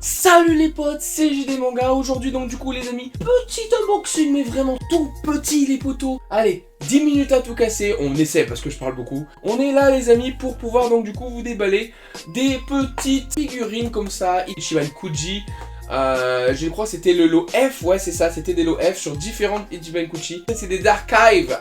Salut les potes, c'est JD Manga. Aujourd'hui donc du coup les amis, petit unboxing mais vraiment tout petit les potos. Allez, 10 minutes à tout casser, on essaie parce que je parle beaucoup. On est là les amis pour pouvoir donc du coup vous déballer des petites figurines comme ça, Ichiban Kuji. Je crois que c'était le lot F, ouais c'est ça, c'était des lots F sur différentes Ichiban Kuji. C'est des archives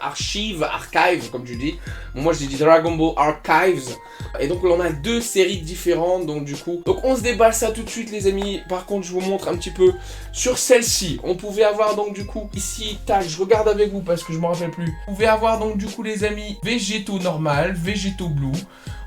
comme tu dis. Bon, moi je dis Dragon Ball Archives. Et donc on a deux séries différentes, donc du coup. Donc on se déballe ça tout de suite les amis. Par contre je vous montre un petit peu sur celle-ci. On pouvait avoir donc du coup ici, tac, je regarde avec vous parce que je me rappelle plus. On pouvait avoir donc du coup les amis Végétaux normal, Végétaux blue.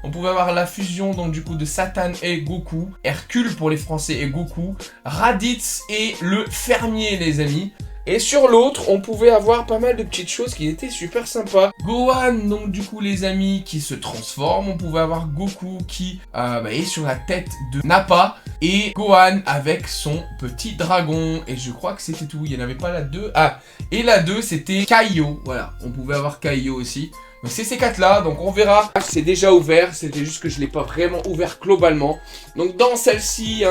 On pouvait avoir la fusion donc du coup de Satan et Goku, Hercule pour les Français et Goku, Raditz et le fermier les amis. Et sur l'autre, on pouvait avoir pas mal de petites choses qui étaient super sympas. Gohan, donc du coup les amis, qui se transforme. On pouvait avoir Goku qui est sur la tête de Nappa. Et Gohan avec son petit dragon. Et je crois que c'était tout, il n'y en avait pas la 2. Ah, et la 2 c'était Kaio, voilà. On pouvait avoir Kaio aussi. Donc c'est ces 4 là, donc on verra. C'est déjà ouvert, c'était juste que je ne l'ai pas vraiment ouvert globalement. Donc dans celle-ci,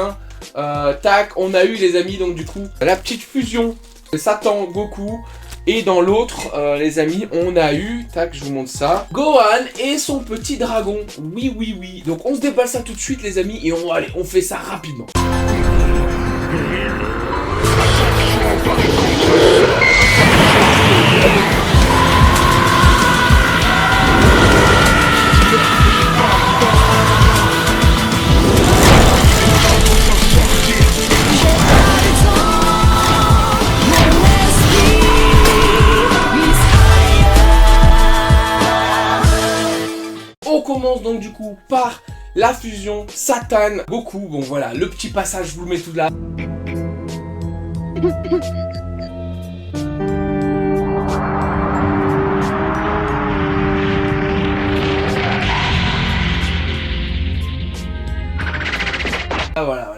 tac, on a eu les amis, donc du coup, la petite fusion de Satan Goku. Et dans l'autre, les amis, on a eu, tac, je vous montre ça, Gohan et son petit dragon. Oui, oui, oui. Donc on se déballe ça tout de suite, les amis, et on fait ça rapidement. On commence donc du coup par la fusion Satan Goku. Bon voilà, le petit passage, je vous le mets tout là. Ah voilà.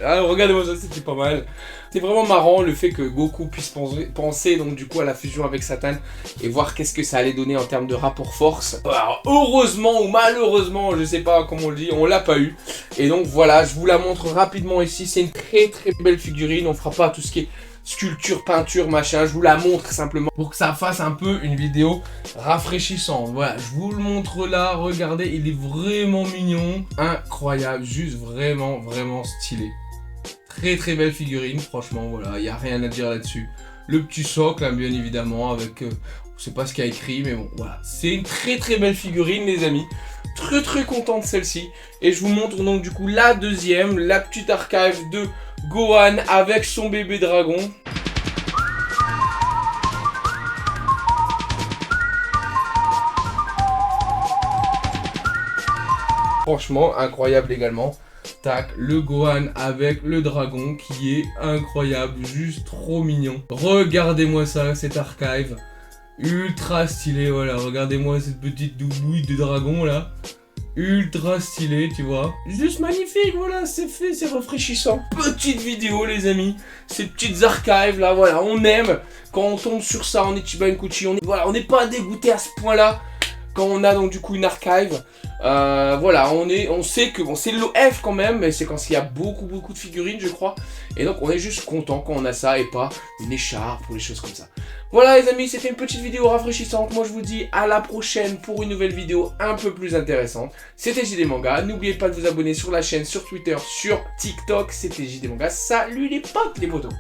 Alors regardez-moi ça, c'était pas mal. C'est vraiment marrant le fait que Goku puisse penser donc du coup à la fusion avec Satan et voir qu'est-ce que ça allait donner en termes de rapport force. Alors heureusement ou malheureusement, je sais pas comment on le dit, on l'a pas eu. Et donc voilà, je vous la montre rapidement ici. C'est une très belle figurine. On fera pas tout ce qui est sculpture, peinture, machin. Je vous la montre simplement pour que ça fasse un peu une vidéo rafraîchissante. Voilà, je vous le montre là. Regardez, il est vraiment mignon. Incroyable, juste vraiment stylé. Très belle figurine, franchement, voilà, il n'y a rien à dire là-dessus. Le petit socle, hein, bien évidemment, avec, je sais pas ce qu'il y a écrit, mais bon, voilà. C'est une très belle figurine, les amis. Très content de celle-ci. Et je vous montre donc du coup la deuxième, la petite archive de Gohan avec son bébé dragon. Franchement, incroyable également. Tac, le Gohan avec le dragon qui est incroyable, juste trop mignon. Regardez-moi ça, cette archive. Ultra stylé, voilà, regardez-moi cette petite douille de dragon là. Ultra stylé, tu vois. Juste magnifique, voilà, c'est fait, c'est rafraîchissant. Petite vidéo les amis, ces petites archives là, voilà, on aime. Quand on tombe sur ça en Ichiban Kuji, on n'est pas dégoûté à ce point là. Quand on a donc du coup une archive, voilà, on sait que bon, c'est le lot F quand même, mais c'est quand il y a beaucoup de figurines, je crois. Et donc on est juste content quand on a ça et pas une écharpe ou des choses comme ça. Voilà les amis, c'était une petite vidéo rafraîchissante. Moi je vous dis à la prochaine pour une nouvelle vidéo un peu plus intéressante. C'était JD Manga. N'oubliez pas de vous abonner sur la chaîne, sur Twitter, sur TikTok. C'était JD Manga. Salut les potes, les potos.